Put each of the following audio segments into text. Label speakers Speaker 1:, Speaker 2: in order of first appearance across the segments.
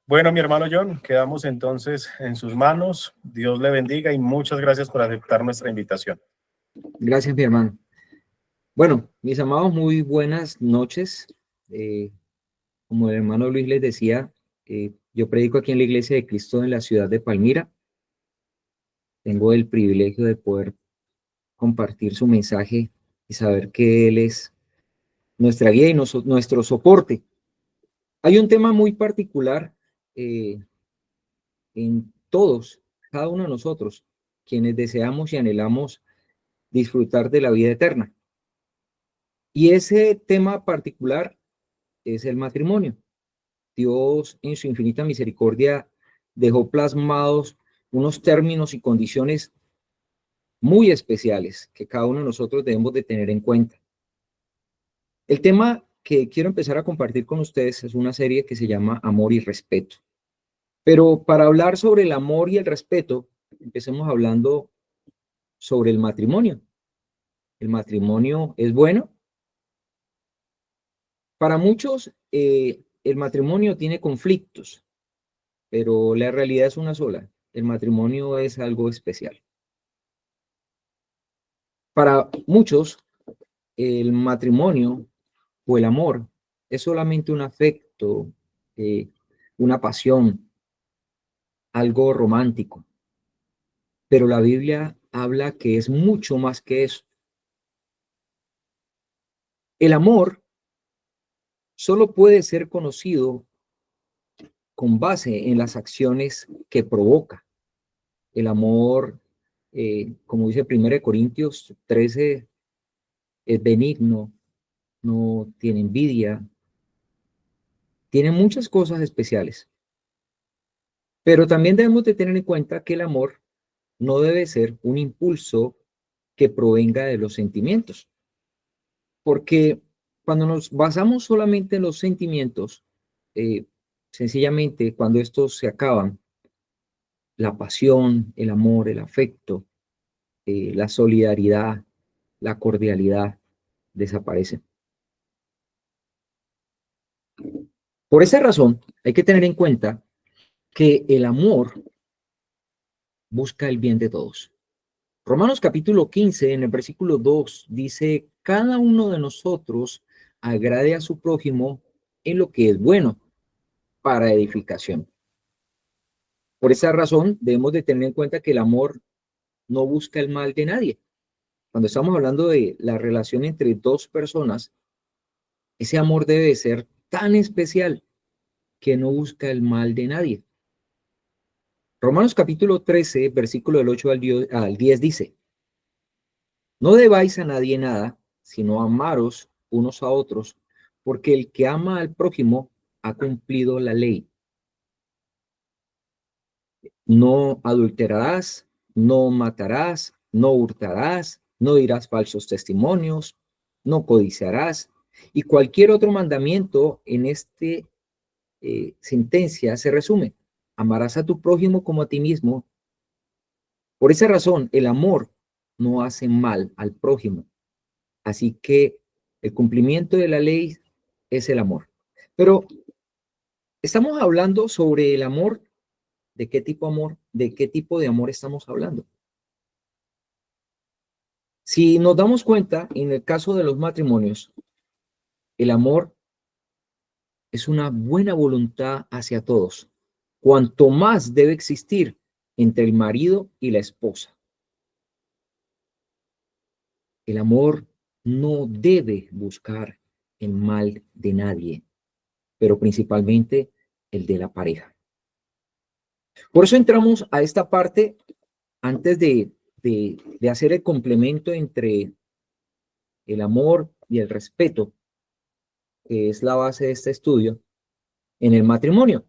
Speaker 1: Bueno, mi hermano John, quedamos entonces en sus manos. Dios le bendiga y muchas gracias por aceptar nuestra invitación.
Speaker 2: Gracias, mi hermano. Bueno, mis amados, muy buenas noches. Eh, Como el hermano Luis les decía, yo predico aquí en la Iglesia de Cristo en la ciudad de Palmira. Tengo el privilegio de poder compartir su mensaje y saber que Él es nuestra guía y nuestro soporte. Hay un tema muy particular eh, en todos, cada uno de nosotros, quienes deseamos y anhelamos disfrutar de la vida eterna. Y ese tema particular es el matrimonio. Dios, en su infinita misericordia, dejó plasmados unos términos y condiciones muy especiales que cada uno de nosotros debemos de tener en cuenta. El tema que quiero empezar a compartir con ustedes es una serie que se llama Amor y Respeto. Pero para hablar sobre el amor y el respeto, empecemos hablando sobre el matrimonio. ¿El matrimonio es bueno? Para muchos, el matrimonio tiene conflictos, pero la realidad es una sola. El matrimonio es algo especial. Para muchos, el matrimonio o el amor es solamente un afecto, eh, una pasión, algo romántico. Pero la Biblia habla que es mucho más que eso. El amor solo puede ser conocido con base en las acciones que provoca. El amor, como dice 1 Corintios 13, es benigno, no tiene envidia, tiene muchas cosas especiales. Pero también debemos de tener en cuenta que el amor no debe ser un impulso que provenga de los sentimientos, porque cuando nos basamos solamente en los sentimientos, eh, sencillamente cuando estos se acaban, la pasión, el amor, el afecto, la solidaridad, la cordialidad desaparecen. Por esa razón, hay que tener en cuenta que el amor busca el bien de todos. Romanos capítulo 15, en el versículo 2, dice, cada uno de nosotros agrade a su prójimo en lo que es bueno para edificación. Por esa razón, debemos de tener en cuenta que el amor no busca el mal de nadie. Cuando estamos hablando de la relación entre dos personas, ese amor debe ser tan especial que no busca el mal de nadie. Romanos capítulo 13, versículo del 8 al 10 dice, no debáis a nadie nada, sino amaros unos a otros, porque el que ama al prójimo ha cumplido la ley. No adulterarás, no matarás, no hurtarás, no dirás falsos testimonios, no codiciarás. Y cualquier otro mandamiento en este sentencia se resume. Amarás a tu prójimo como a ti mismo. Por esa razón, el amor no hace mal al prójimo. Así que el cumplimiento de la ley es el amor. Pero estamos hablando sobre el amor. ¿De qué tipo de amor? ¿De qué tipo de amor estamos hablando? Si nos damos cuenta, en el caso de los matrimonios, el amor es una buena voluntad hacia todos. Cuanto más debe existir entre el marido y la esposa. El amor no debe buscar el mal de nadie, pero principalmente el de la pareja. Por eso entramos a esta parte antes de hacer el complemento entre el amor y el respeto, que es la base de este estudio, en el matrimonio.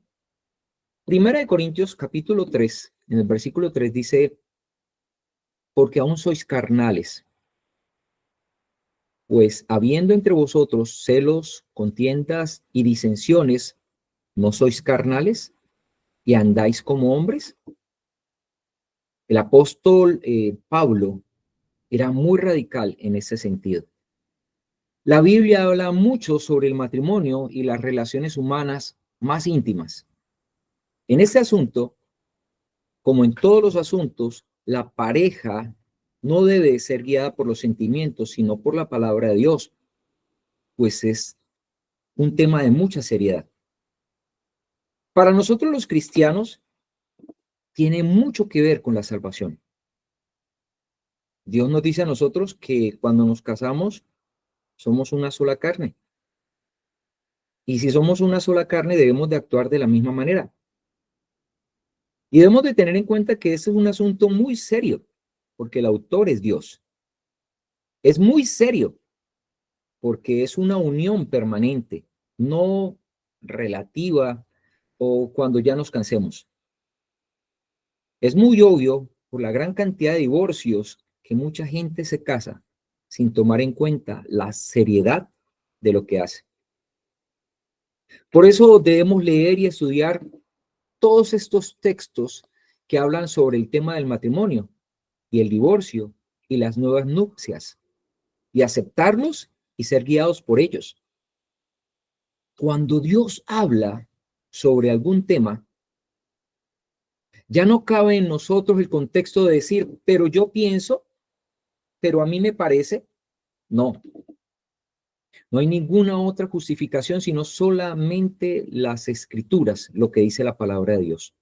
Speaker 2: Primera de Corintios capítulo 3, en el versículo 3 dice, porque aún sois carnales, pues habiendo entre vosotros celos, contiendas y disensiones, ¿no sois carnales y andáis como hombres? El apóstol Pablo era muy radical en ese sentido. La Biblia habla mucho sobre el matrimonio y las relaciones humanas más íntimas. En este asunto, como en todos los asuntos, la pareja no debe ser guiada por los sentimientos, sino por la palabra de Dios, pues es un tema de mucha seriedad. Para nosotros los cristianos, tiene mucho que ver con la salvación. Dios nos dice a nosotros que cuando nos casamos, somos una sola carne. Y si somos una sola carne, debemos de actuar de la misma manera. Y debemos de tener en cuenta que este es un asunto muy serio, porque el autor es Dios. Es muy serio, porque es una unión permanente, no relativa o cuando ya nos cansemos. Es muy obvio por la gran cantidad de divorcios que mucha gente se casa sin tomar en cuenta la seriedad de lo que hace. Por eso debemos leer y estudiar todos estos textos que hablan sobre el tema del matrimonio y el divorcio y las nuevas nupcias y aceptarlos y ser guiados por ellos. Cuando Dios habla sobre algún tema, ya no cabe en nosotros el contexto de decir, pero yo pienso, pero a mí me parece. No, no hay ninguna otra justificación, sino solamente las escrituras, lo que dice la palabra de Dios.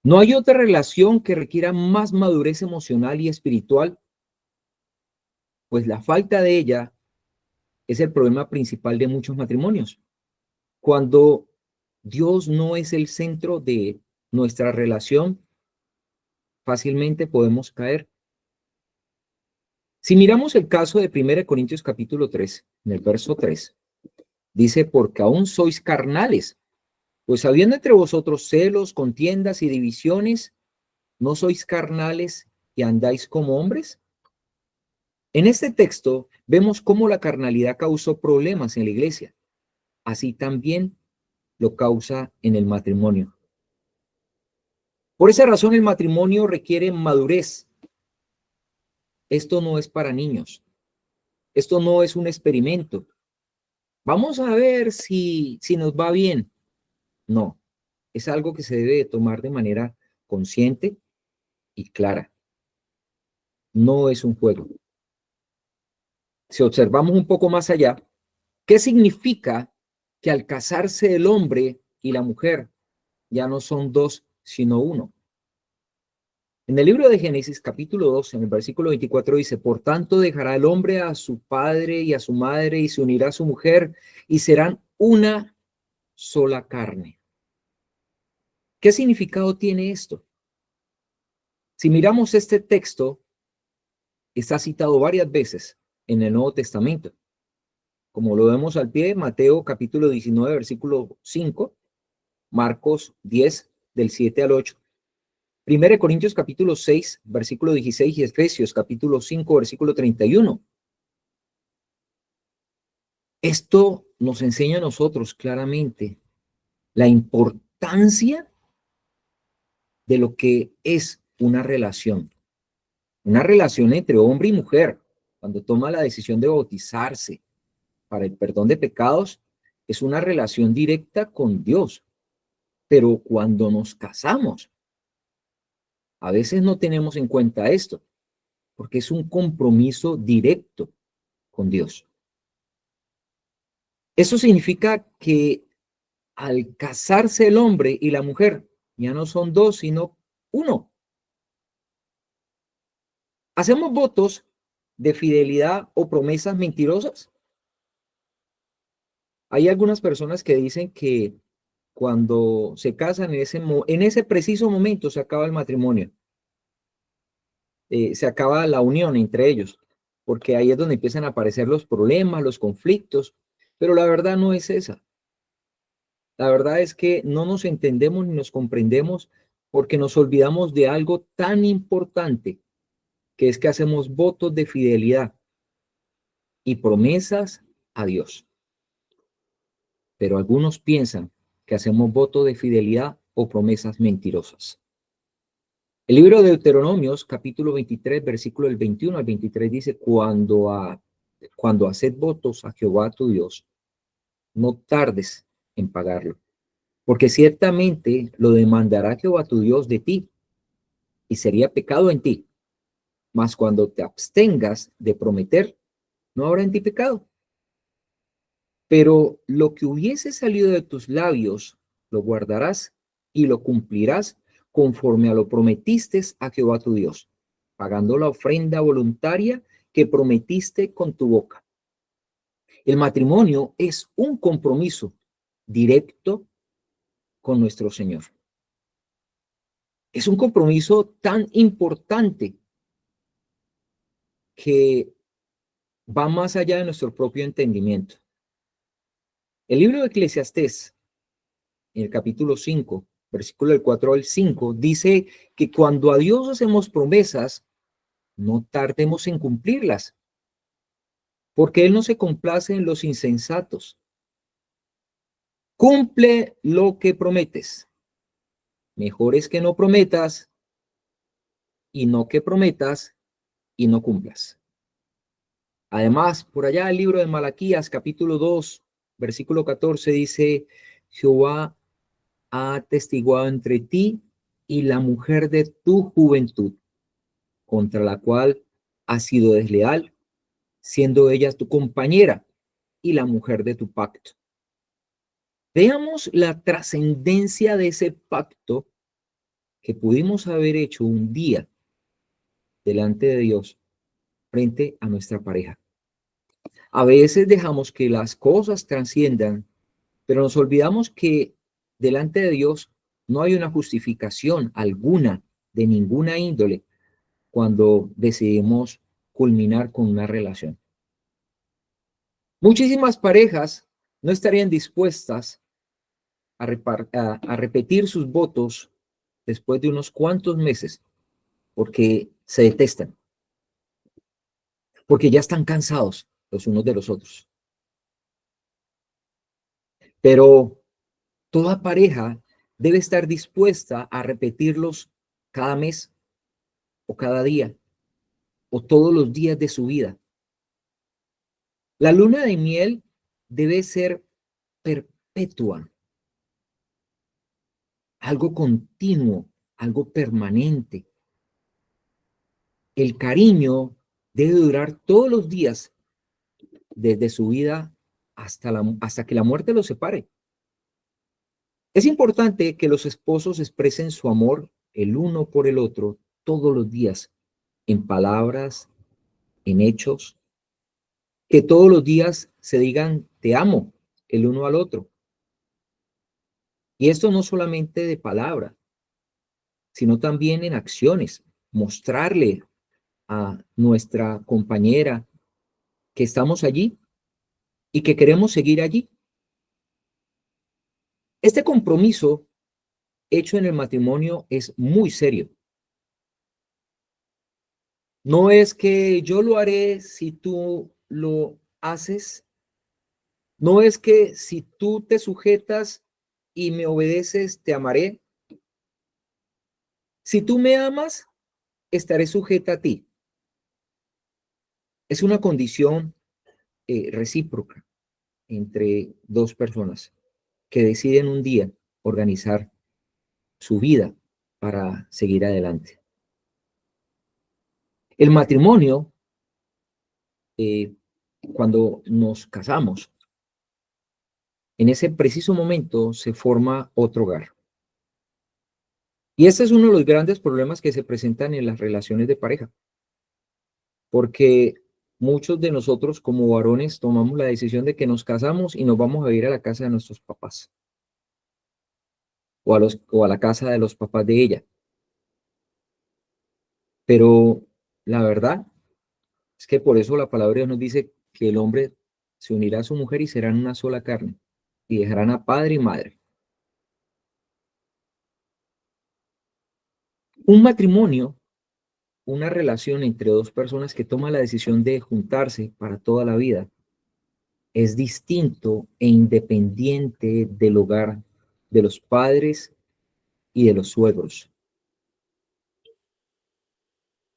Speaker 2: No hay otra relación que requiera más madurez emocional y espiritual, pues la falta de ella es el problema principal de muchos matrimonios. Cuando Dios no es el centro de nuestra relación, fácilmente podemos caer. Si miramos el caso de 1 Corintios capítulo 3, en el verso 3, dice, porque aún sois carnales, pues habiendo entre vosotros celos, contiendas y divisiones, ¿no sois carnales y andáis como hombres? En este texto vemos cómo la carnalidad causó problemas en la iglesia. Así también lo causa en el matrimonio. Por esa razón el matrimonio requiere madurez. Esto no es para niños. Esto no es un experimento. Vamos a ver si nos va bien. No, es algo que se debe tomar de manera consciente y clara. No es un juego. Si observamos un poco más allá, ¿qué significa que al casarse el hombre y la mujer ya no son dos, sino uno? En el libro de Génesis, capítulo 2, en el versículo 24 dice, por tanto dejará el hombre a su padre y a su madre y se unirá a su mujer y serán una sola carne. ¿Qué significado tiene esto? Si miramos este texto, está citado varias veces en el Nuevo Testamento. Como lo vemos al pie, Mateo capítulo 19, versículo 5, Marcos 10, del 7 al 8, 1 Corintios capítulo 6, versículo 16 y Efesios capítulo 5, versículo 31. Esto nos enseña a nosotros claramente la importancia de lo que es una relación entre hombre y mujer. Cuando toma la decisión de bautizarse para el perdón de pecados, es una relación directa con Dios. Pero cuando nos casamos, a veces no tenemos en cuenta esto, porque es un compromiso directo con Dios. Eso significa que al casarse el hombre y la mujer, ya no son dos, sino uno. ¿Hacemos votos de fidelidad o promesas mentirosas? Hay algunas personas que dicen que cuando se casan en ese preciso momento se acaba el matrimonio, se acaba la unión entre ellos, porque ahí es donde empiezan a aparecer los problemas, los conflictos, pero la verdad no es esa. La verdad es que no nos entendemos ni nos comprendemos porque nos olvidamos de algo tan importante, que es que hacemos votos de fidelidad y promesas a Dios. Pero algunos piensan que hacemos votos de fidelidad o promesas mentirosas. El libro de Deuteronomios, capítulo 23, versículo del 21 al 23, dice, cuando haced votos a Jehová tu Dios, no tardes en pagarlo, porque ciertamente lo demandará Jehová tu Dios de ti, y sería pecado en ti. Mas cuando te abstengas de prometer, no habrá en ti pecado. Pero lo que hubiese salido de tus labios, lo guardarás y lo cumplirás conforme a lo prometiste a Jehová tu Dios, pagando la ofrenda voluntaria que prometiste con tu boca. El matrimonio es un compromiso directo con nuestro Señor. Es un compromiso tan importante que va más allá de nuestro propio entendimiento. El libro de Eclesiastés, en el capítulo 5, versículo del 4 al 5, dice que cuando a Dios hacemos promesas, no tardemos en cumplirlas, porque Él no se complace en los insensatos. Cumple lo que prometes. Mejor es que no prometas y no que prometas y no cumplas. Además, por allá el libro de Malaquías, capítulo 2, versículo 14, dice, Jehová ha atestiguado entre ti y la mujer de tu juventud, contra la cual has sido desleal, siendo ella tu compañera y la mujer de tu pacto. Veamos la trascendencia de ese pacto que pudimos haber hecho un día delante de Dios frente a nuestra pareja. A veces dejamos que las cosas trasciendan, pero nos olvidamos que delante de Dios no hay una justificación alguna de ninguna índole cuando decidimos culminar con una relación. Muchísimas parejas no estarían dispuestas a repetir sus votos después de unos cuantos meses porque se detestan, porque ya están cansados los unos de los otros. Pero toda pareja debe estar dispuesta a repetirlos cada mes o cada día o todos los días de su vida. La luna de miel debe ser perpetua, algo continuo, algo permanente. El cariño debe durar todos los días desde su vida hasta que la muerte los separe. Es importante que los esposos expresen su amor el uno por el otro todos los días, en palabras, en hechos, que todos los días se digan te amo el uno al otro. Y esto no solamente de palabra, sino también en acciones, mostrarle a nuestra compañera que estamos allí y que queremos seguir allí. Este compromiso hecho en el matrimonio es muy serio. No es que yo lo haré si tú lo haces. No es que si tú te sujetas y me obedeces, te amaré. Si tú me amas, estaré sujeta a ti. Es una condición recíproca entre dos personas que deciden un día organizar su vida para seguir adelante. El matrimonio, cuando nos casamos, en ese preciso momento se forma otro hogar. Y este es uno de los grandes problemas que se presentan en las relaciones de pareja, porque muchos de nosotros como varones tomamos la decisión de que nos casamos y nos vamos a ir a la casa de nuestros papás o a la casa de los papás de ella. Pero la verdad es que por eso la palabra de Dios nos dice que el hombre se unirá a su mujer y serán una sola carne y dejarán a padre y madre. Un matrimonio, una relación entre dos personas que toman la decisión de juntarse para toda la vida, es distinto e independiente del hogar de los padres y de los suegros.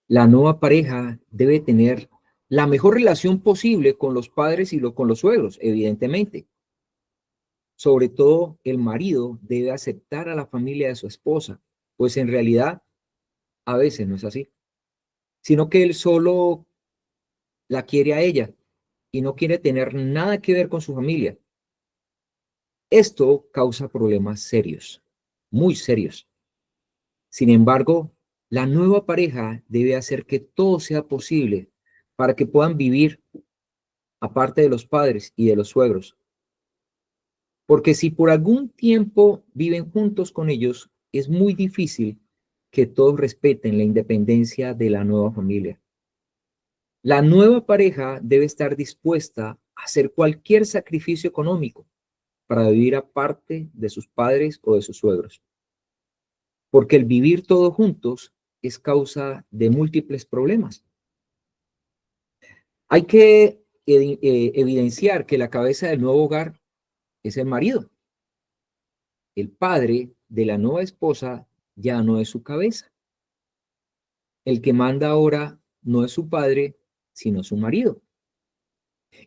Speaker 2: La nueva pareja debe tener la mejor relación posible con los padres y con los suegros, evidentemente. sobre todo el marido, debe aceptar a la familia de su esposa, pues en realidad a veces no es así, sino que él solo la quiere a ella y no quiere tener nada que ver con su familia. Esto causa problemas serios, muy serios. Sin embargo, la nueva pareja debe hacer que todo sea posible para que puedan vivir aparte de los padres y de los suegros. Porque si por algún tiempo viven juntos con ellos, es muy difícil que todos respeten la independencia de la nueva familia. La nueva pareja debe estar dispuesta a hacer cualquier sacrificio económico para vivir aparte de sus padres o de sus suegros. Porque el vivir todos juntos es causa de múltiples problemas. Hay que evidenciar que la cabeza del nuevo hogar es el marido. El padre de la nueva esposa ya no es su cabeza. El que manda ahora no es su padre, sino su marido.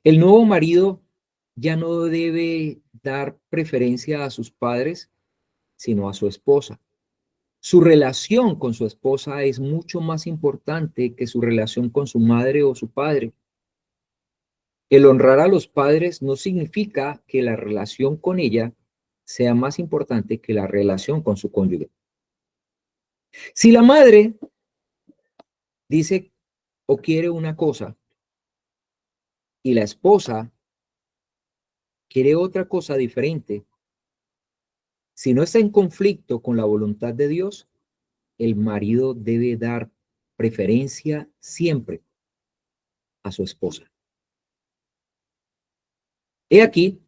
Speaker 2: El nuevo marido ya no debe dar preferencia a sus padres, sino a su esposa. Su relación con su esposa es mucho más importante que su relación con su madre o su padre. El honrar a los padres no significa que la relación con ella sea más importante que la relación con su cónyuge. Si la madre dice o quiere una cosa y la esposa quiere otra cosa diferente, si no está en conflicto con la voluntad de Dios, el marido debe dar preferencia siempre a su esposa. He aquí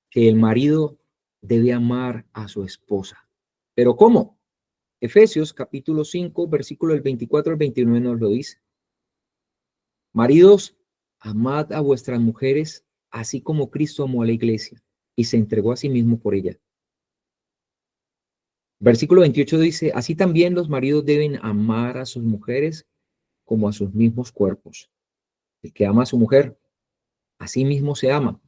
Speaker 2: que el marido debe amar a su esposa. ¿Pero cómo? Efesios capítulo 5, versículo del 24 al 29 nos lo dice. Maridos, amad a vuestras mujeres, así como Cristo amó a la iglesia y se entregó a sí mismo por ella. Versículo 28 dice, así también los maridos deben amar a sus mujeres como a sus mismos cuerpos. El que ama a su mujer, a sí mismo se ama,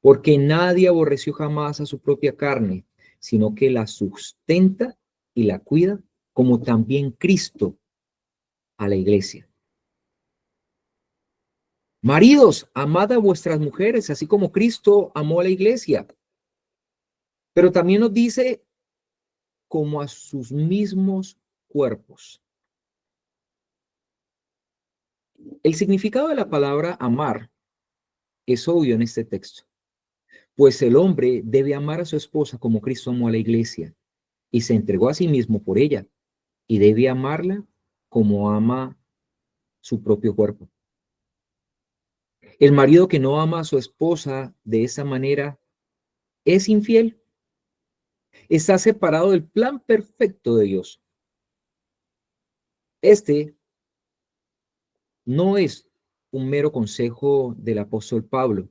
Speaker 2: porque nadie aborreció jamás a su propia carne, sino que la sustenta y la cuida, como también Cristo a la iglesia. Maridos, amad a vuestras mujeres, así como Cristo amó a la iglesia. Pero también nos dice como a sus mismos cuerpos. El significado de la palabra amar es obvio en este texto, pues el hombre debe amar a su esposa como Cristo amó a la iglesia y se entregó a sí mismo por ella, y debe amarla como ama su propio cuerpo. El marido que no ama a su esposa de esa manera es infiel, está separado del plan perfecto de Dios. Este no es un mero consejo del apóstol Pablo,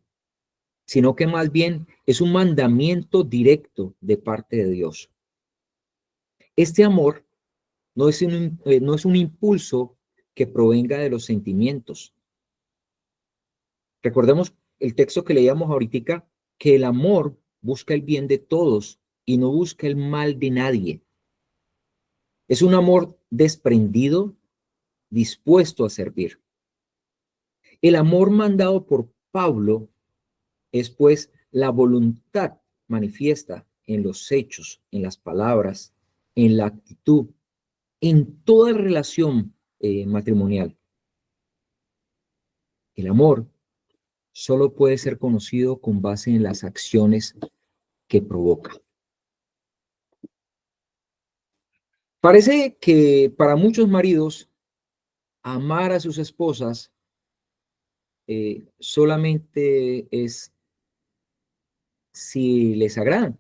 Speaker 2: sino que más bien es un mandamiento directo de parte de Dios. Este amor no es un impulso que provenga de los sentimientos. Recordemos el texto que leíamos ahorita, que el amor busca el bien de todos y no busca el mal de nadie. Es un amor desprendido, dispuesto a servir. El amor mandado por Pablo es pues la voluntad manifiesta en los hechos, en las palabras, en la actitud, en toda relación matrimonial. El amor solo puede ser conocido con base en las acciones que provoca. Parece que para muchos maridos amar a sus esposas solamente es si les agradan.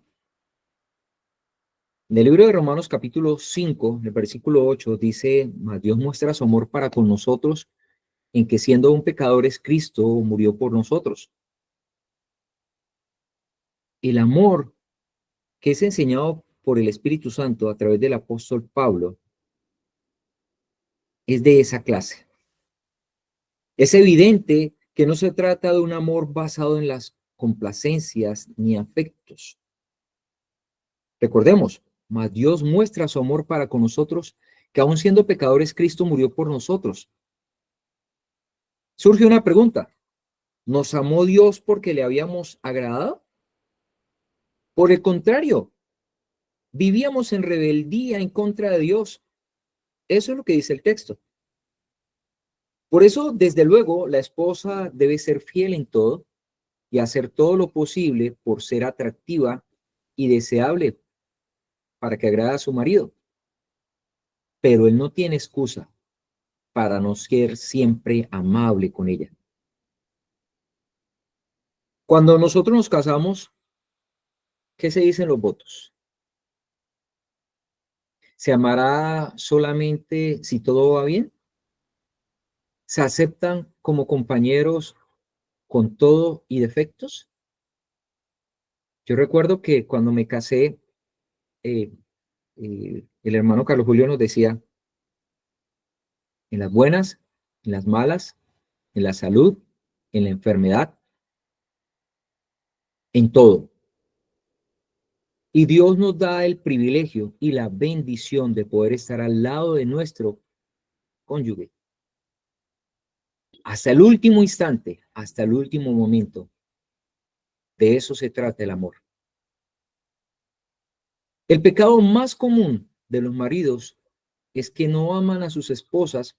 Speaker 2: En el libro de Romanos capítulo 5, el versículo 8 dice, mas Dios muestra su amor para con nosotros en que siendo aún pecadores Cristo murió por nosotros. El amor que es enseñado por el Espíritu Santo a través del apóstol Pablo es de esa clase. Es evidente que no se trata de un amor basado en las complacencias ni afectos. Recordemos, mas Dios muestra su amor para con nosotros, que aun siendo pecadores, Cristo murió por nosotros. Surge una pregunta: ¿nos amó Dios porque le habíamos agradado? Por el contrario, vivíamos en rebeldía en contra de Dios. Eso es lo que dice el texto. Por eso, desde luego, la esposa debe ser fiel en todo y hacer todo lo posible por ser atractiva y deseable para que agrade a su marido. Pero él no tiene excusa para no ser siempre amable con ella. Cuando nosotros nos casamos, ¿qué se dicen los votos? ¿Se amará solamente si todo va bien? ¿Se aceptan como compañeros con todo y defectos? Yo recuerdo que cuando me casé, el hermano Carlos Julio nos decía: en las buenas, en las malas, en la salud, en la enfermedad, en todo. Y Dios nos da el privilegio y la bendición de poder estar al lado de nuestro cónyuge. Hasta el último instante, hasta el último momento. De eso se trata el amor. El pecado más común de los maridos es que no aman a sus esposas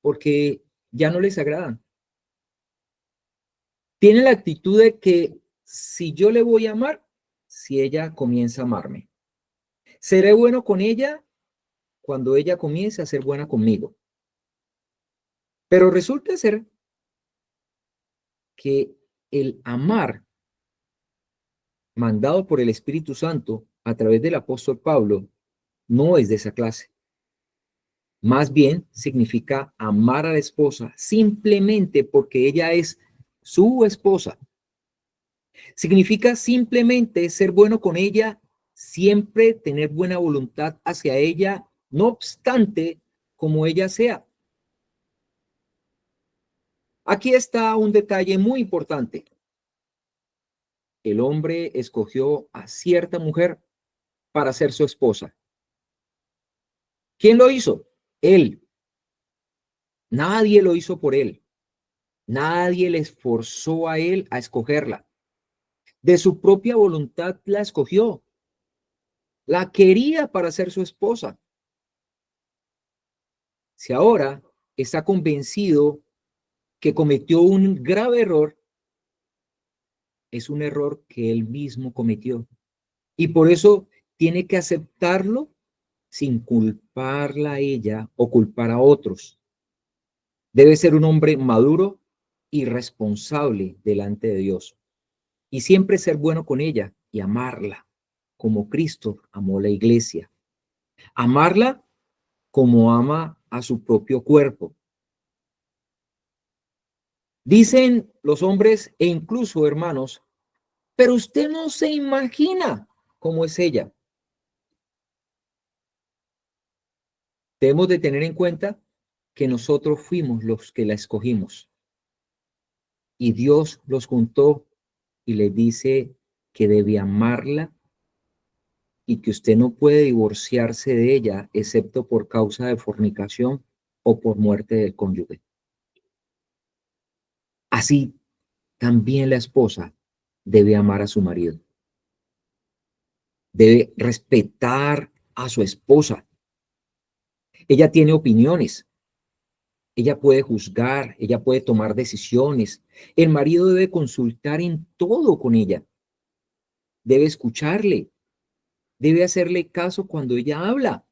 Speaker 2: porque ya no les agradan. Tienen la actitud de que si yo le voy a amar, si ella comienza a amarme. Seré bueno con ella cuando ella comience a ser buena conmigo. Pero resulta ser que el amar mandado por el Espíritu Santo a través del apóstol Pablo no es de esa clase. Más bien significa amar a la esposa simplemente porque ella es su esposa. Significa simplemente ser bueno con ella, siempre tener buena voluntad hacia ella, no obstante como ella sea. Aquí está un detalle muy importante. El hombre escogió a cierta mujer para ser su esposa. ¿Quién lo hizo? Él. Nadie lo hizo por él. Nadie le esforzó a él a escogerla. De su propia voluntad la escogió. La quería para ser su esposa. Si ahora está convencido que cometió un grave error, es un error que él mismo cometió. Y por eso tiene que aceptarlo sin culparla a ella o culpar a otros. Debe ser un hombre maduro y responsable delante de Dios. Y siempre ser bueno con ella y amarla como Cristo amó la iglesia. Amarla como ama a su propio cuerpo. Dicen los hombres e incluso hermanos: pero usted no se imagina cómo es ella. Debemos de tener en cuenta que nosotros fuimos los que la escogimos. Y Dios los juntó y le dice que debe amarla y que usted no puede divorciarse de ella excepto por causa de fornicación o por muerte del cónyuge. Así, también la esposa debe amar a su marido. Debe respetar a su esposa. Ella tiene opiniones. Ella puede juzgar, ella puede tomar decisiones. El marido debe consultar en todo con ella. Debe escucharle. Debe hacerle caso cuando ella habla.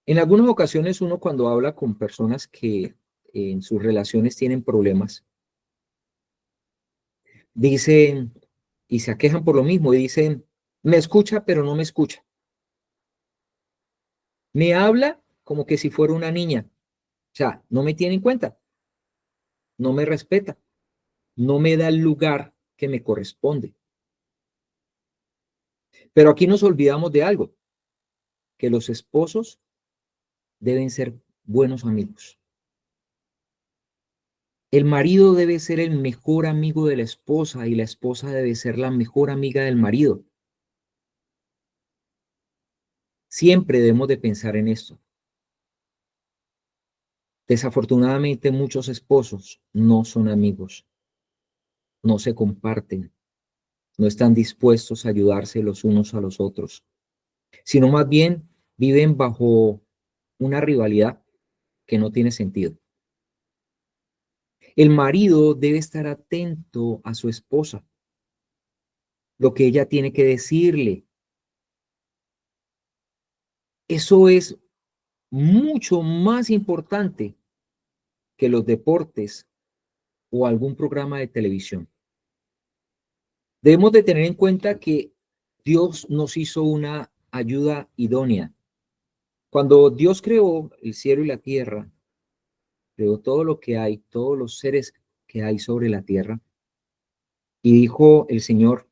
Speaker 2: En algunas ocasiones uno cuando habla con personas que en sus relaciones tienen problemas, dicen y se aquejan por lo mismo y dicen: me escucha pero no me escucha. Me habla como que si fuera una niña. O sea, no me tiene en cuenta, no me respeta, no me da el lugar que me corresponde. Pero aquí nos olvidamos de algo, que los esposos deben ser buenos amigos. El marido debe ser el mejor amigo de la esposa y la esposa debe ser la mejor amiga del marido. Siempre debemos de pensar en esto. Desafortunadamente, muchos esposos no son amigos, no se comparten, no están dispuestos a ayudarse los unos a los otros, sino más bien viven bajo una rivalidad que no tiene sentido. El marido debe estar atento a su esposa, lo que ella tiene que decirle. Eso es mucho más importante que los deportes o algún programa de televisión. Debemos de tener en cuenta que Dios nos hizo una ayuda idónea. Cuando Dios creó el cielo y la tierra, creó todo lo que hay, todos los seres que hay sobre la tierra, y dijo el Señor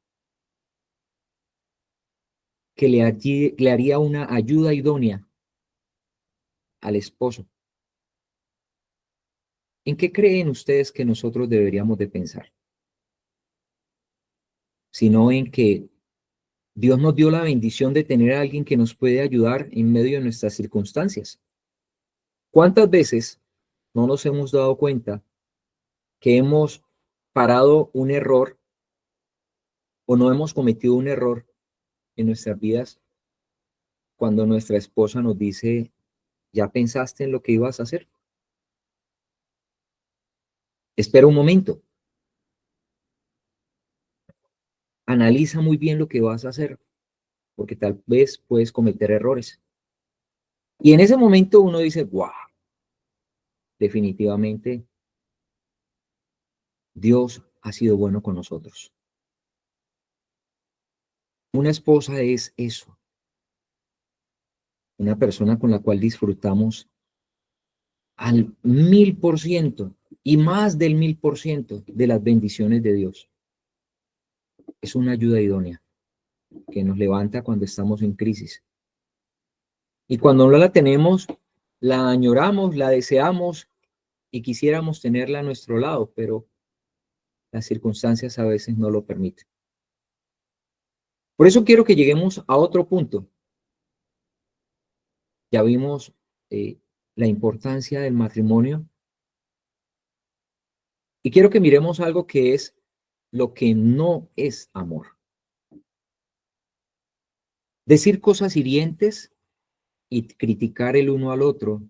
Speaker 2: que le haría una ayuda idónea al esposo. ¿En qué creen ustedes que nosotros deberíamos de pensar? Sino en que Dios nos dio la bendición de tener a alguien que nos puede ayudar en medio de nuestras circunstancias. ¿Cuántas veces no nos hemos dado cuenta que hemos parado un error o no hemos cometido un error en nuestras vidas cuando nuestra esposa nos dice, ¿ya pensaste en lo que ibas a hacer? Espera un momento, analiza muy bien lo que vas a hacer, porque tal vez puedes cometer errores. Y en ese momento uno dice, wow, definitivamente Dios ha sido bueno con nosotros. Una esposa es eso, una persona con la cual disfrutamos al 1000% y más del 1000% de las bendiciones de Dios. Es una ayuda idónea que nos levanta cuando estamos en crisis. Y cuando no la tenemos, la añoramos, la deseamos y quisiéramos tenerla a nuestro lado, pero las circunstancias a veces no lo permiten. Por eso quiero que lleguemos a otro punto. Ya vimos la importancia del matrimonio y quiero que miremos algo que es lo que no es amor. Decir cosas hirientes y criticar el uno al otro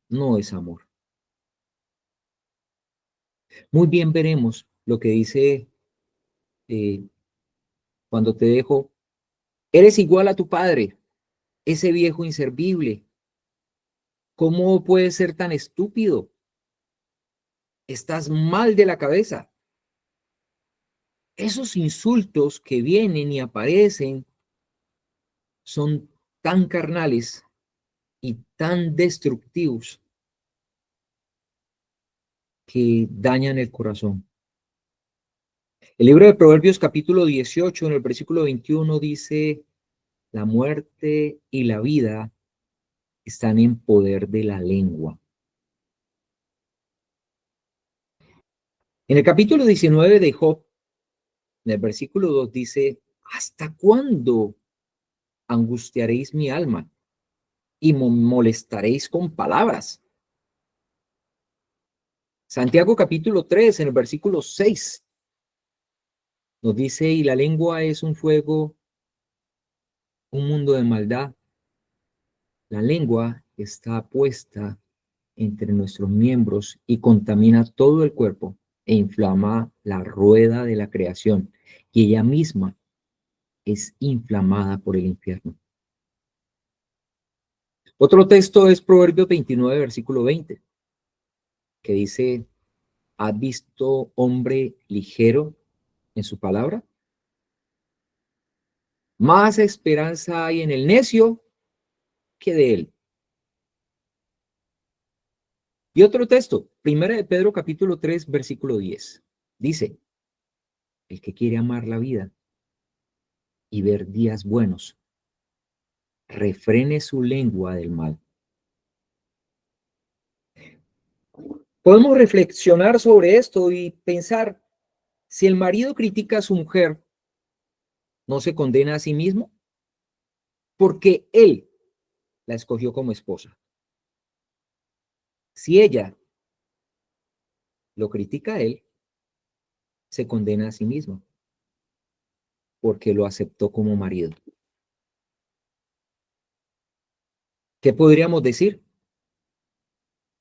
Speaker 2: no es amor. Muy bien veremos lo que dice eh, cuando te dejo, eres igual a tu padre, ese viejo inservible. ¿Cómo puedes ser tan estúpido? Estás mal de la cabeza. Esos insultos que vienen y aparecen son tan carnales y tan destructivos que dañan el corazón. El libro de Proverbios capítulo 18 en el versículo 21 dice, la muerte y la vida están en poder de la lengua. En el capítulo 19 de Job, en el versículo 2 dice, ¿hasta cuándo angustiaréis mi alma y molestaréis con palabras? Santiago capítulo 3, en el versículo 6, nos dice, y la lengua es un fuego, un mundo de maldad. La lengua está puesta entre nuestros miembros y contamina todo el cuerpo e inflama la rueda de la creación, y ella misma es inflamada por el infierno. Otro texto es Proverbios 29, versículo 20, que dice, ¿has visto hombre ligero en su palabra? Más esperanza hay en el necio que de él. Y otro texto, Primera de Pedro capítulo 3, versículo 10, dice, el que quiere amar la vida y ver días buenos, refrene su lengua del mal. Podemos reflexionar sobre esto y pensar, si el marido critica a su mujer, ¿no se condena a sí mismo? Porque él la escogió como esposa. Si ella lo critica a él, se condena a sí mismo, porque lo aceptó como marido. ¿Qué podríamos decir?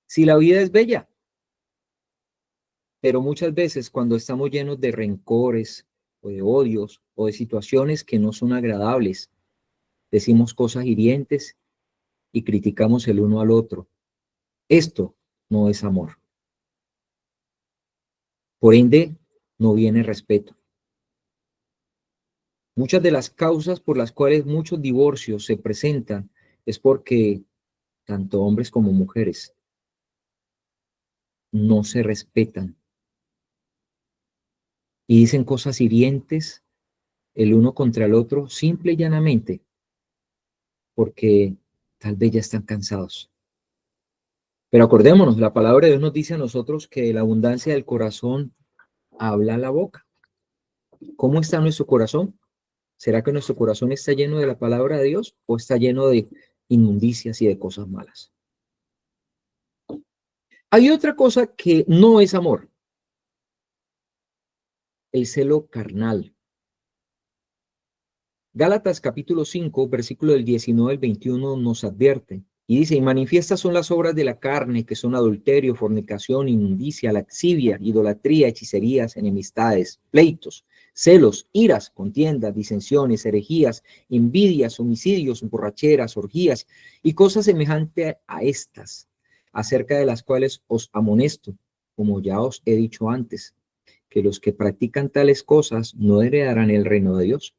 Speaker 2: Si la vida es bella, pero muchas veces cuando estamos llenos de rencores o de odios o de situaciones que no son agradables, decimos cosas hirientes y criticamos el uno al otro. Esto no es amor. Por ende, no viene respeto. Muchas de las causas por las cuales muchos divorcios se presentan es porque tanto hombres como mujeres no se respetan y dicen cosas hirientes el uno contra el otro, simple y llanamente, porque tal vez ya están cansados. Pero acordémonos, la palabra de Dios nos dice a nosotros que de la abundancia del corazón habla la boca. ¿Cómo está nuestro corazón? ¿Será que nuestro corazón está lleno de la palabra de Dios o está lleno de inmundicias y de cosas malas? Hay otra cosa que no es amor, el celo carnal. Gálatas capítulo 5, versículo del 19 al 21 nos advierte y dice, y manifiestas son las obras de la carne, que son adulterio, fornicación, inmundicia, laxivia, idolatría, hechicerías, enemistades, pleitos, celos, iras, contiendas, disensiones, herejías, envidias, homicidios, borracheras, orgías y cosas semejantes a estas, acerca de las cuales os amonesto, como ya os he dicho antes, que los que practican tales cosas no heredarán el reino de Dios.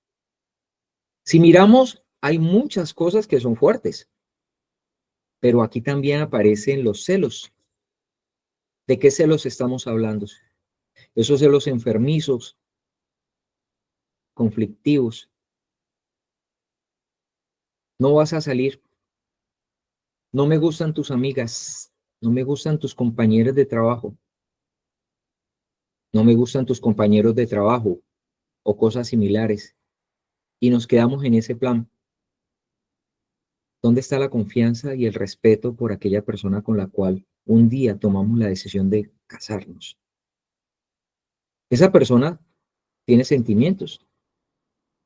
Speaker 2: Si miramos, hay muchas cosas que son fuertes, pero aquí también aparecen los celos. ¿De qué celos estamos hablando? Esos celos enfermizos, conflictivos. No vas a salir, no me gustan tus amigas, no me gustan tus compañeros de trabajo, no me gustan tus compañeros de trabajo o cosas similares. Y nos quedamos en ese plan. ¿Dónde está la confianza y el respeto por aquella persona con la cual un día tomamos la decisión de casarnos? Esa persona tiene sentimientos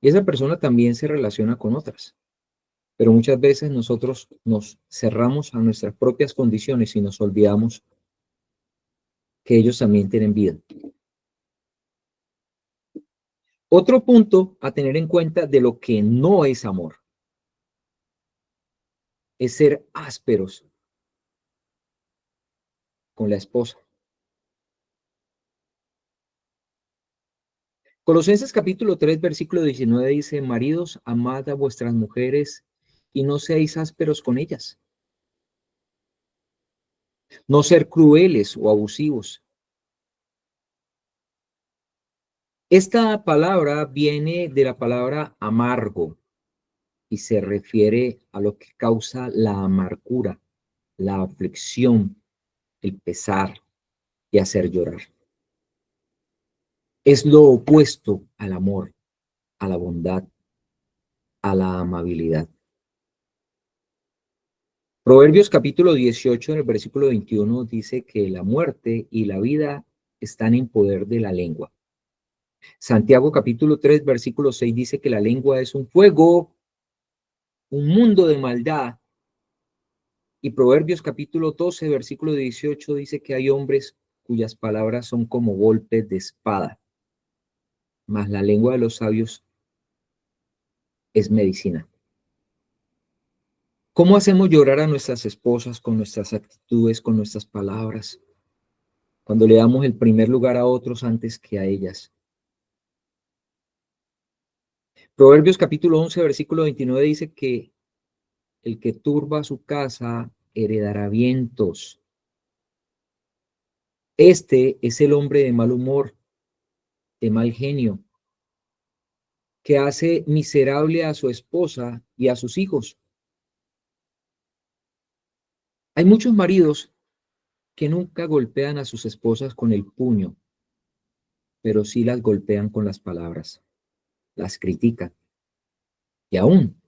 Speaker 2: y esa persona también se relaciona con otras. Pero muchas veces nosotros nos cerramos a nuestras propias condiciones y nos olvidamos que ellos también tienen vida. Otro punto a tener en cuenta de lo que no es amor es ser ásperos con la esposa. Colosenses capítulo 3, versículo 19 dice, maridos, amad a vuestras mujeres y no seáis ásperos con ellas. No ser crueles o abusivos. Esta palabra viene de la palabra amargo y se refiere a lo que causa la amargura, la aflicción, el pesar y hacer llorar. Es lo opuesto al amor, a la bondad, a la amabilidad. Proverbios capítulo 18, en el versículo 21, dice que la muerte y la vida están en poder de la lengua. Santiago capítulo 3, versículo 6 dice que la lengua es un fuego, un mundo de maldad. Y Proverbios capítulo 12, versículo 18 dice que hay hombres cuyas palabras son como golpes de espada, mas la lengua de los sabios es medicina. ¿Cómo hacemos llorar a nuestras esposas con nuestras actitudes, con nuestras palabras, cuando le damos el primer lugar a otros antes que a ellas? Proverbios capítulo 11, versículo 29 dice que el que turba su casa heredará vientos. Este es el hombre de mal humor, de mal genio, que hace miserable a su esposa y a sus hijos. Hay muchos maridos que nunca golpean a sus esposas con el puño, pero sí las golpean con las palabras, las critican y aún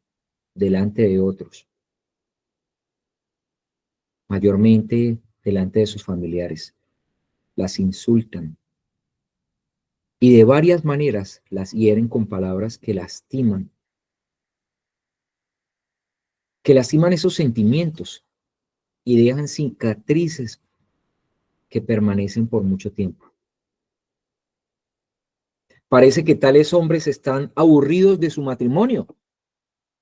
Speaker 2: delante de otros, mayormente delante de sus familiares, las insultan y de varias maneras las hieren con palabras que lastiman esos sentimientos y dejan cicatrices que permanecen por mucho tiempo. Parece que tales hombres están aburridos de su matrimonio,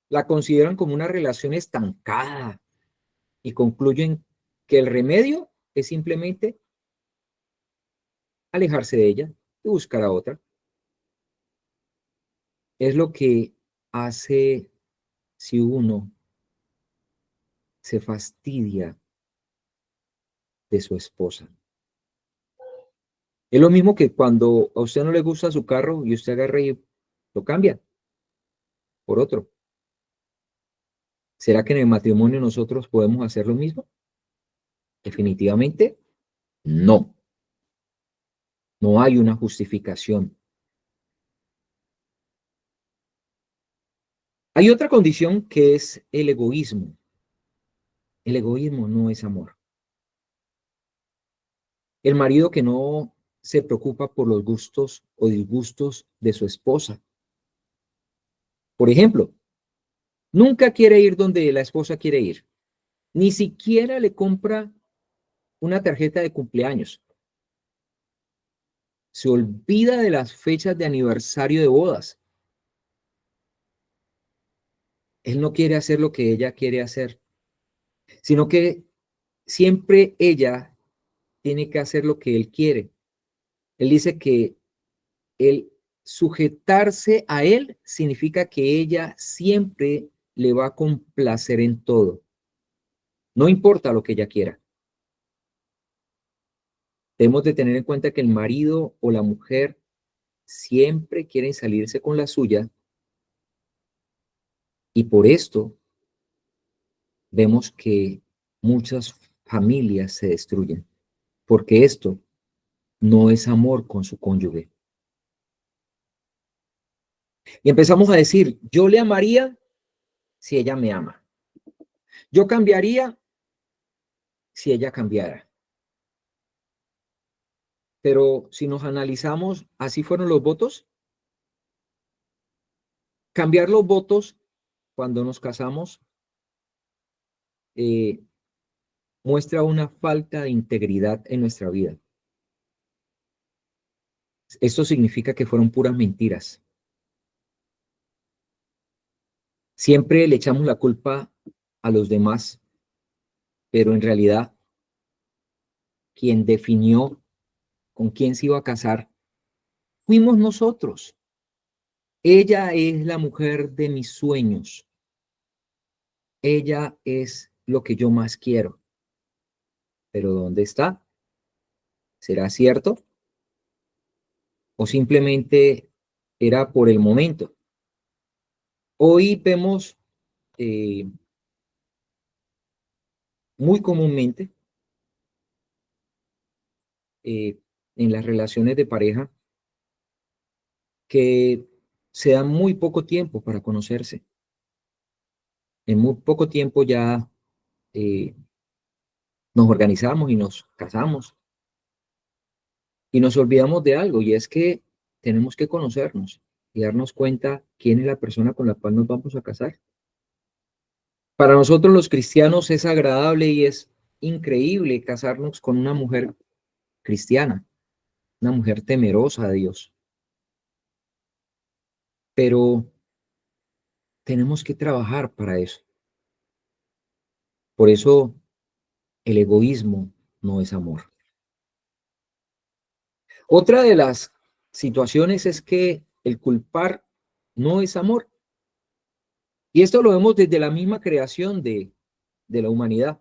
Speaker 2: la consideran como una relación estancada y concluyen que el remedio es simplemente alejarse de ella y buscar a otra. Es lo que hace si uno se fastidia de su esposa. Es lo mismo que cuando a usted no le gusta su carro y usted agarra y lo cambia por otro. ¿Será que en el matrimonio nosotros podemos hacer lo mismo? Definitivamente no. No hay una justificación. Hay otra condición que es el egoísmo. El egoísmo no es amor. El marido que no se preocupa por los gustos o disgustos de su esposa. Por ejemplo, nunca quiere ir donde la esposa quiere ir. Ni siquiera le compra una tarjeta de cumpleaños. Se olvida de las fechas de aniversario de bodas. Él no quiere hacer lo que ella quiere hacer, sino que siempre ella tiene que hacer lo que él quiere. Él dice que el sujetarse a él significa que ella siempre le va a complacer en todo. No importa lo que ella quiera. Debemos de tener en cuenta que el marido o la mujer siempre quieren salirse con la suya y por esto vemos que muchas familias se destruyen, porque esto no es amor con su cónyuge. Y empezamos a decir, yo le amaría si ella me ama. Yo cambiaría si ella cambiara. Pero si nos analizamos, ¿así fueron los votos? Cambiar los votos cuando nos casamos eh, muestra una falta de integridad en nuestra vida. Esto significa que fueron puras mentiras. Siempre le echamos la culpa a los demás, pero en realidad quien definió con quién se iba a casar fuimos nosotros. Ella es la mujer de mis sueños. Ella es lo que yo más quiero. Pero ¿dónde está? ¿Será cierto? ¿O simplemente era por el momento? Hoy vemos muy comúnmente en las relaciones de pareja que se dan muy poco tiempo para conocerse. En muy poco tiempo ya eh, nos organizamos y nos casamos y nos olvidamos de algo y es que tenemos que conocernos y darnos cuenta quién es la persona con la cual nos vamos a casar. Para nosotros los cristianos es agradable y es increíble casarnos con una mujer cristiana, una mujer temerosa de Dios. Pero tenemos que trabajar para eso. Por eso el egoísmo no es amor. Otra de las situaciones es que el culpar no es amor. Y esto lo vemos desde la misma creación de la humanidad.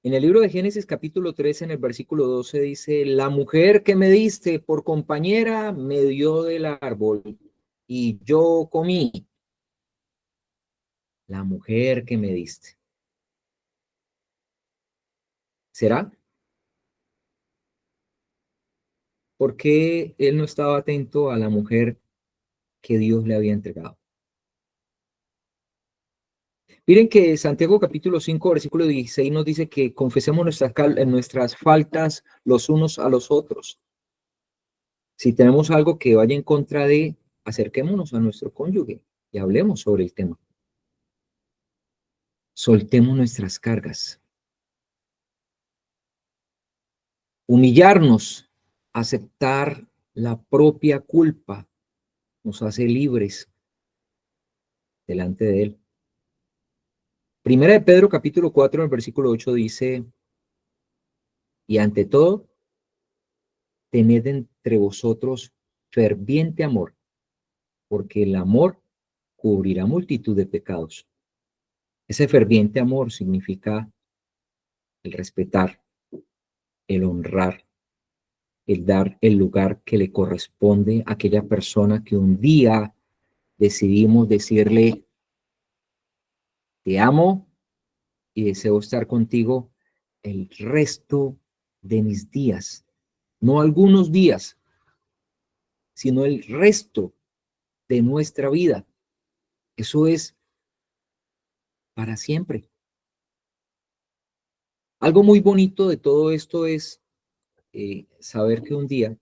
Speaker 2: En el libro de Génesis capítulo 13, en el versículo 12 dice, la mujer que me diste por compañera me dio del árbol y yo comí. La mujer que me diste. ¿Será? ¿Por qué él no estaba atento a la mujer que Dios le había entregado? Miren que Santiago capítulo 5, versículo 16 nos dice que confesemos nuestras faltas los unos a los otros. Si tenemos algo que vaya en contra de, acerquémonos a nuestro cónyuge y hablemos sobre el tema. Soltemos nuestras cargas. Humillarnos, aceptar la propia culpa, nos hace libres delante de Él. Primera de Pedro capítulo 4, en el versículo 8 dice, y ante todo, tened entre vosotros ferviente amor, porque el amor cubrirá multitud de pecados. Ese ferviente amor significa el respetar, el honrar, el dar el lugar que le corresponde a aquella persona que un día decidimos decirle, te amo y deseo estar contigo el resto de mis días. No algunos días, sino el resto de nuestra vida. Eso es para siempre. Algo muy bonito de todo esto es saber que un día,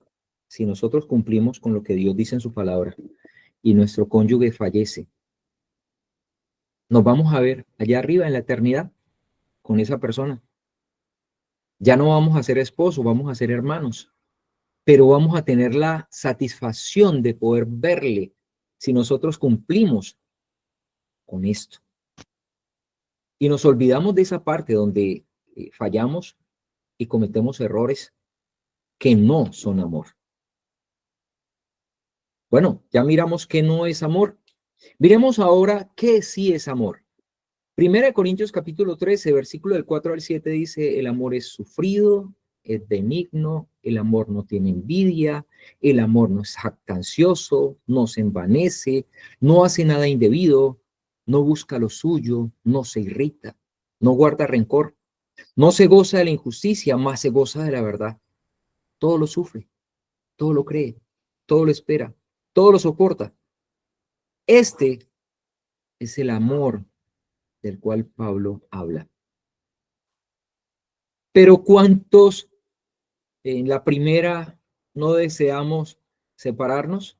Speaker 2: si nosotros cumplimos con lo que Dios dice en su palabra y nuestro cónyuge fallece, nos vamos a ver allá arriba en la eternidad con esa persona. Ya no vamos a ser esposos, vamos a ser hermanos, pero vamos a tener la satisfacción de poder verle si nosotros cumplimos con esto. Y nos olvidamos de esa parte donde fallamos y cometemos errores que no son amor. Bueno, ya miramos que no es amor. Miremos ahora qué sí es amor. Primera de Corintios capítulo 13, versículo del 4 al 7 dice, el amor es sufrido, es benigno, el amor no tiene envidia, el amor no es jactancioso, no se envanece, no hace nada indebido, no busca lo suyo, no se irrita, no guarda rencor, no se goza de la injusticia, más se goza de la verdad. Todo lo sufre, todo lo cree, todo lo espera, todo lo soporta. Este es el amor del cual Pablo habla. Pero ¿cuántos en la primera no deseamos separarnos?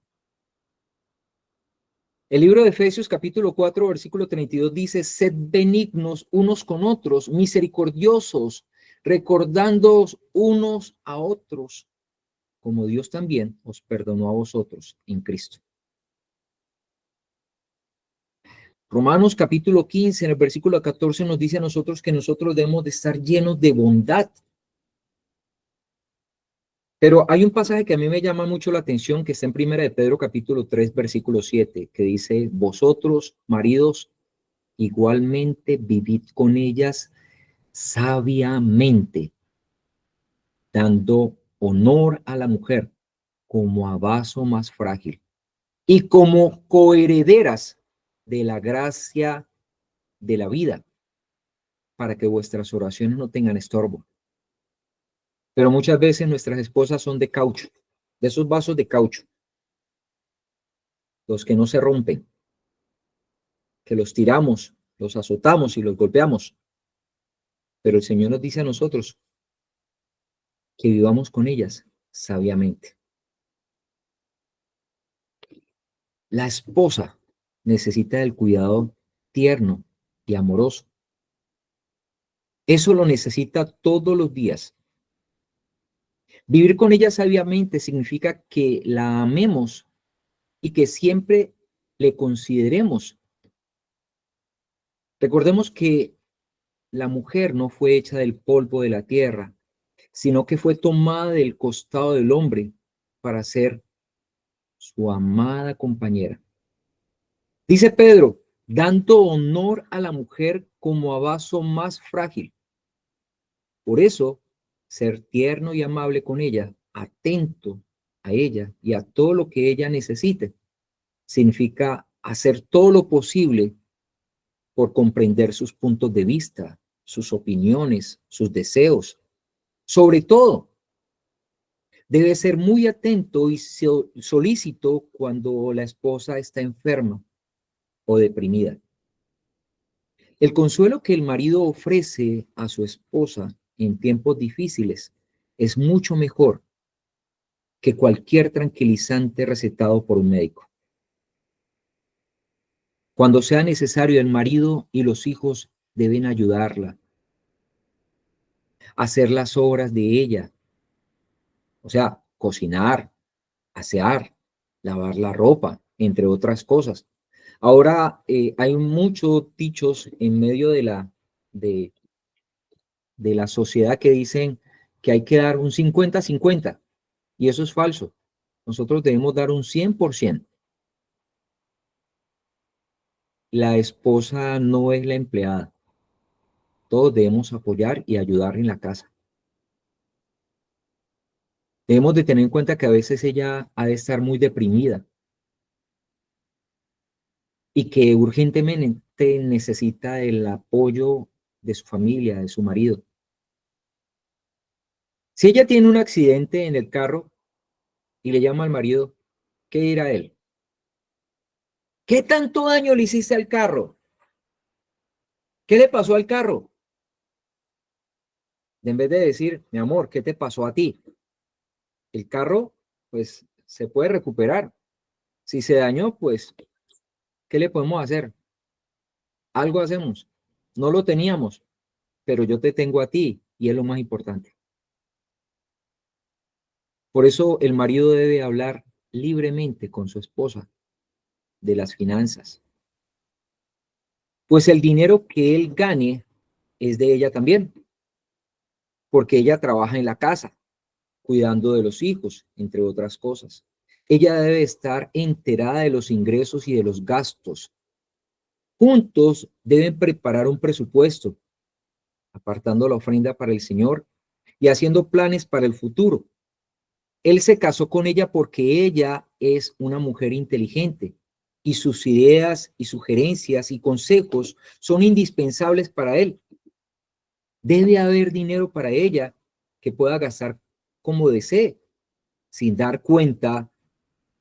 Speaker 2: El libro de Efesios capítulo 4, versículo 32 dice, sed benignos unos con otros, misericordiosos, recordándoos unos a otros, como Dios también os perdonó a vosotros en Cristo. Romanos capítulo 15, en el versículo 14 nos dice a nosotros que nosotros debemos de estar llenos de bondad. Pero hay un pasaje que a mí me llama mucho la atención que está en Primera de Pedro capítulo 3, versículo 7, que dice, vosotros, maridos, igualmente vivid con ellas sabiamente, dando honor a la mujer como a vaso más frágil y como coherederas de la gracia de la vida, para que vuestras oraciones no tengan estorbo. Pero muchas veces nuestras esposas son de caucho, de esos vasos de caucho, los que no se rompen, que los tiramos, los azotamos y los golpeamos. Pero el Señor nos dice a nosotros que vivamos con ellas sabiamente. La esposa necesita del cuidado tierno y amoroso. Eso lo necesita todos los días. Vivir con ella sabiamente significa que la amemos y que siempre le consideremos. Recordemos que la mujer no fue hecha del polvo de la tierra, sino que fue tomada del costado del hombre para ser su amada compañera. Dice Pedro, dando honor a la mujer como a vaso más frágil. Por eso, ser tierno y amable con ella, atento a ella y a todo lo que ella necesite, significa hacer todo lo posible por comprender sus puntos de vista, sus opiniones, sus deseos. Sobre todo, Debe ser muy atento y solícito cuando la esposa está enferma o deprimida. El consuelo que el marido ofrece a su esposa en tiempos difíciles es mucho mejor que cualquier tranquilizante recetado por un médico. Cuando sea necesario, el marido y los hijos deben ayudarla, hacer las obras de ella, o sea, cocinar, asear, lavar la ropa, entre otras cosas. Ahora hay muchos dichos en medio de, de la sociedad que dicen que hay que dar un 50-50 y eso es falso. Nosotros debemos dar un 100%. La esposa no es la empleada. Todos debemos apoyar y ayudar en la casa. Debemos de tener en cuenta que a veces ella ha de estar muy deprimida y que urgentemente necesita el apoyo de su familia, de su marido. Si ella tiene un accidente en el carro y le llama al marido, ¿qué dirá él? ¿Qué tanto daño le hiciste al carro? ¿Qué le pasó al carro? En vez de decir, mi amor, ¿qué te pasó a ti? El carro, pues, se puede recuperar. Si se dañó, pues, ¿qué le podemos hacer? Algo hacemos. No lo teníamos, pero yo te tengo a ti y es lo más importante. Por eso el marido debe hablar libremente con su esposa de las finanzas, pues el dinero que él gane es de ella también, porque ella trabaja en la casa, cuidando de los hijos, entre otras cosas. Ella debe estar enterada de los ingresos y de los gastos. Juntos deben preparar un presupuesto, apartando la ofrenda para el Señor y haciendo planes para el futuro. Él se casó con ella porque ella es una mujer inteligente y sus ideas y sugerencias y consejos son indispensables para él. Debe haber dinero para ella que pueda gastar como desee, sin dar cuenta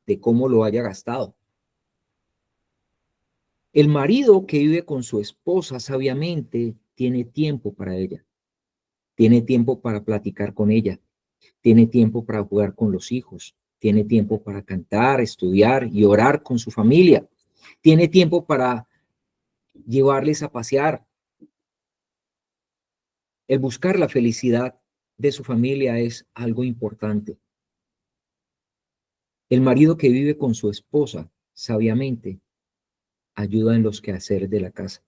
Speaker 2: de cómo lo haya gastado. El marido que vive con su esposa sabiamente tiene tiempo para ella, tiene tiempo para platicar con ella, tiene tiempo para jugar con los hijos, tiene tiempo para cantar, estudiar y orar con su familia, tiene tiempo para llevarles a pasear. El buscar la felicidad de su familia es algo importante. El marido que vive con su esposa sabiamente ayuda en los quehaceres de la casa.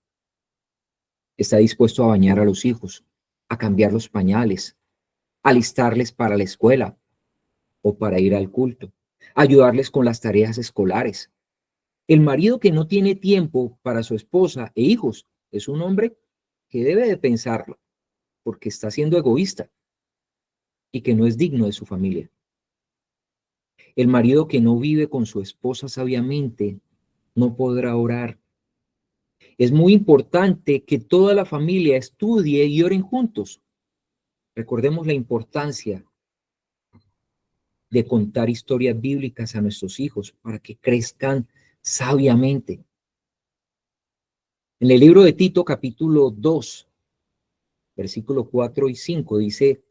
Speaker 2: Está dispuesto a bañar a los hijos, a cambiar los pañales, a alistarles para la escuela o para ir al culto, ayudarles con las tareas escolares. El marido que no tiene tiempo para su esposa e hijos es un hombre que debe de pensarlo porque está siendo egoísta y que no es digno de su familia. El marido que no vive con su esposa sabiamente no podrá orar. Es muy importante que toda la familia estudie y oren juntos. Recordemos la importancia de contar historias bíblicas a nuestros hijos para que crezcan sabiamente. En el libro de Tito, capítulo 2, versículos 4 y 5, dice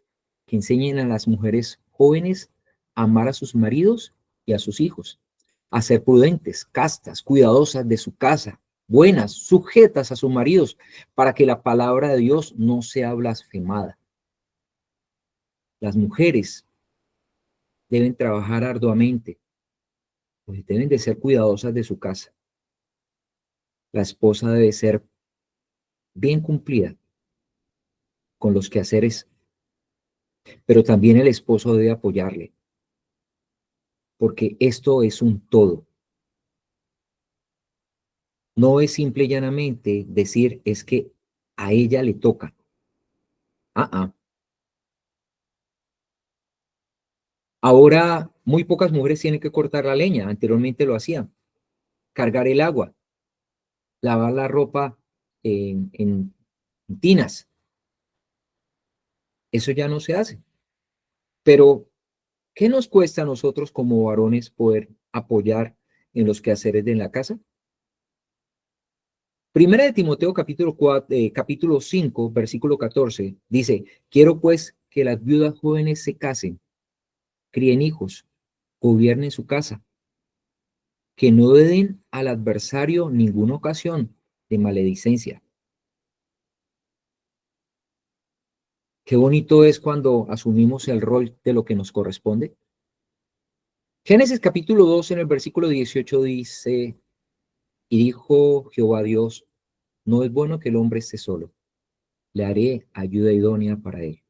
Speaker 2: que enseñen a las mujeres jóvenes a amar a sus maridos y a sus hijos, a ser prudentes, castas, cuidadosas de su casa, buenas, sujetas a sus maridos, para que la palabra de Dios no sea blasfemada. Las mujeres deben trabajar arduamente, pues deben de ser cuidadosas de su casa. La esposa debe ser bien cumplida con los quehaceres, pero también el esposo debe apoyarle, porque esto es un todo. No es simple y llanamente decir es que a ella le toca. Ahora muy pocas mujeres tienen que cortar la leña, anteriormente lo hacían, cargar el agua, lavar la ropa en tinas. Eso ya no se hace. Pero ¿Qué nos cuesta a nosotros como varones poder apoyar en los quehaceres de la casa? Primera de Timoteo capítulo 5, versículo 14, dice, quiero pues que las viudas jóvenes se casen, críen hijos, gobiernen su casa, que no den al adversario ninguna ocasión de maledicencia. Qué bonito es cuando asumimos el rol de lo que nos corresponde. Génesis capítulo 2 en el versículo 18 dice, y dijo Jehová Dios, no es bueno que el hombre esté solo, le haré ayuda idónea para él.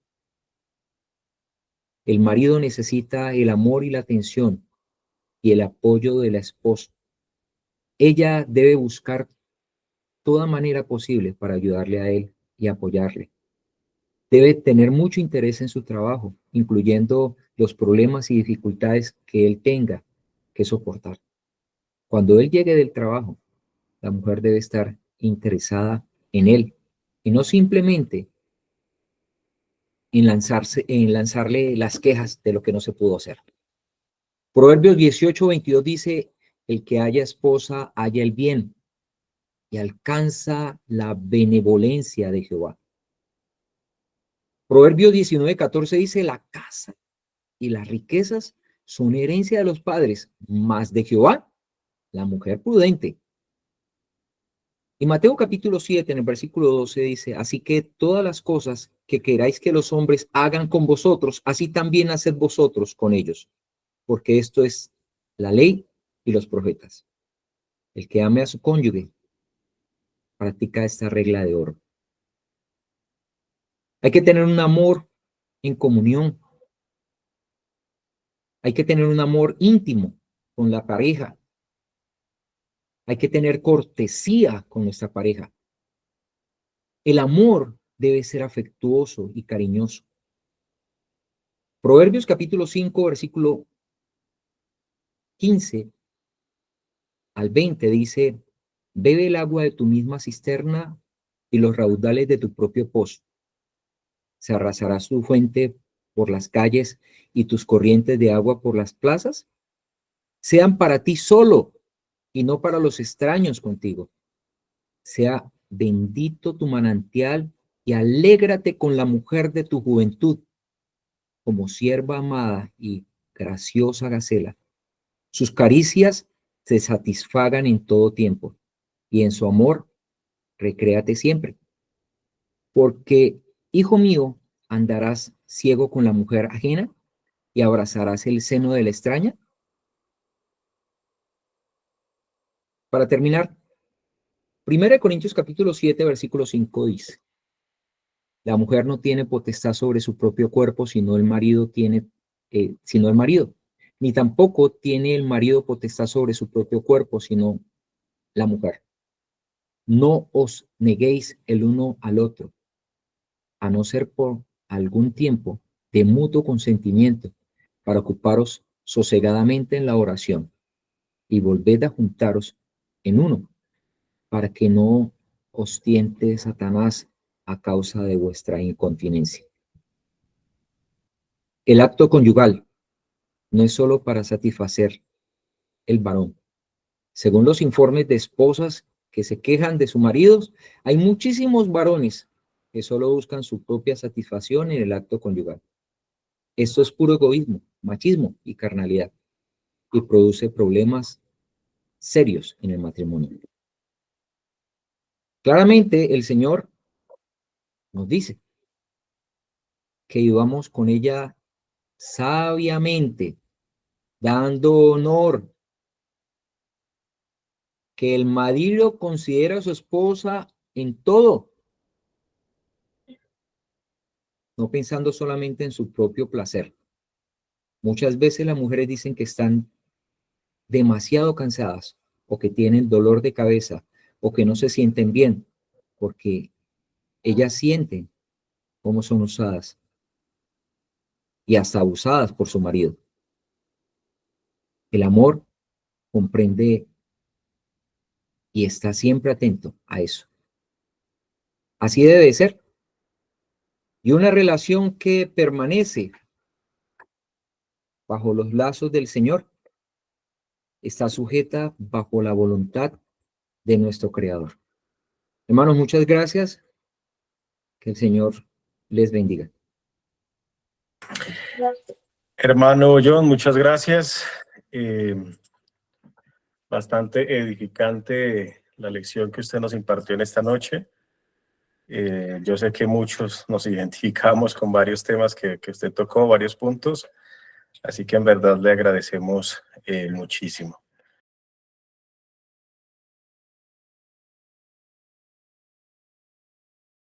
Speaker 2: El marido necesita el amor y la atención y el apoyo de la esposa. Ella debe buscar toda manera posible para ayudarle a él y apoyarle. Debe tener mucho interés en su trabajo, incluyendo los problemas y dificultades que él tenga que soportar. Cuando él llegue del trabajo, la mujer debe estar interesada en él y no simplemente en lanzarle las quejas de lo que no se pudo hacer. Proverbios 18:22 dice, el que haya esposa halla el bien y alcanza la benevolencia de Jehová. Proverbios 19:14 dice, la casa y las riquezas son herencia de los padres, mas de Jehová, la mujer prudente. Y Mateo capítulo 7, en el versículo 12 dice, así que todas las cosas que queráis que los hombres hagan con vosotros, así también haced vosotros con ellos, porque esto es la ley y los profetas. El que ame a su cónyuge practica esta regla de oro. Hay que tener un amor en comunión. Hay que tener un amor íntimo con la pareja. Hay que tener cortesía con nuestra pareja. El amor debe ser afectuoso y cariñoso. Proverbios capítulo 5, versículo 15 al 20 dice, bebe el agua de tu misma cisterna y los raudales de tu propio pozo. Se arrasará su fuente por las calles y tus corrientes de agua por las plazas. Sean para ti solo y no para los extraños contigo. Sea bendito tu manantial y alégrate con la mujer de tu juventud, como sierva amada y graciosa gacela. Sus caricias se satisfagan en todo tiempo, y en su amor recréate siempre. Porque, hijo mío, andarás ciego con la mujer ajena y abrazarás el seno de la extraña. Para terminar, 1 Corintios capítulo 7, versículo 5 dice, la mujer no tiene potestad sobre su propio cuerpo, sino el marido, ni tampoco tiene el marido potestad sobre su propio cuerpo, sino la mujer. No os neguéis el uno al otro, a no ser por algún tiempo de mutuo consentimiento, para ocuparos sosegadamente en la oración, y volved a juntaros en uno, para que no os tiente Satanás a causa de vuestra incontinencia. El acto conyugal no es solo para satisfacer el varón. Según los informes de esposas que se quejan de sus maridos, hay muchísimos varones que solo buscan su propia satisfacción en el acto conyugal. Esto es puro egoísmo, machismo y carnalidad, y produce problemas serios en el matrimonio. Claramente el Señor nos dice que vivamos con ella sabiamente, dando honor, que el marido considera a su esposa en todo, no pensando solamente en su propio placer. Muchas veces las mujeres dicen que están demasiado cansadas o que tienen dolor de cabeza o que no se sienten bien porque ellas sienten cómo son usadas y hasta abusadas por su marido. El amor comprende y está siempre atento a eso. Así debe de ser. Y una relación que permanece bajo los lazos del Señor, está sujeta bajo la voluntad de nuestro Creador. Hermanos, muchas gracias. Que el Señor les bendiga.
Speaker 1: Hermano John, muchas gracias. Bastante edificante la lección que usted nos impartió en esta noche. Yo sé que muchos nos identificamos con varios temas que usted tocó, varios puntos, así que en verdad le agradecemos muchísimo.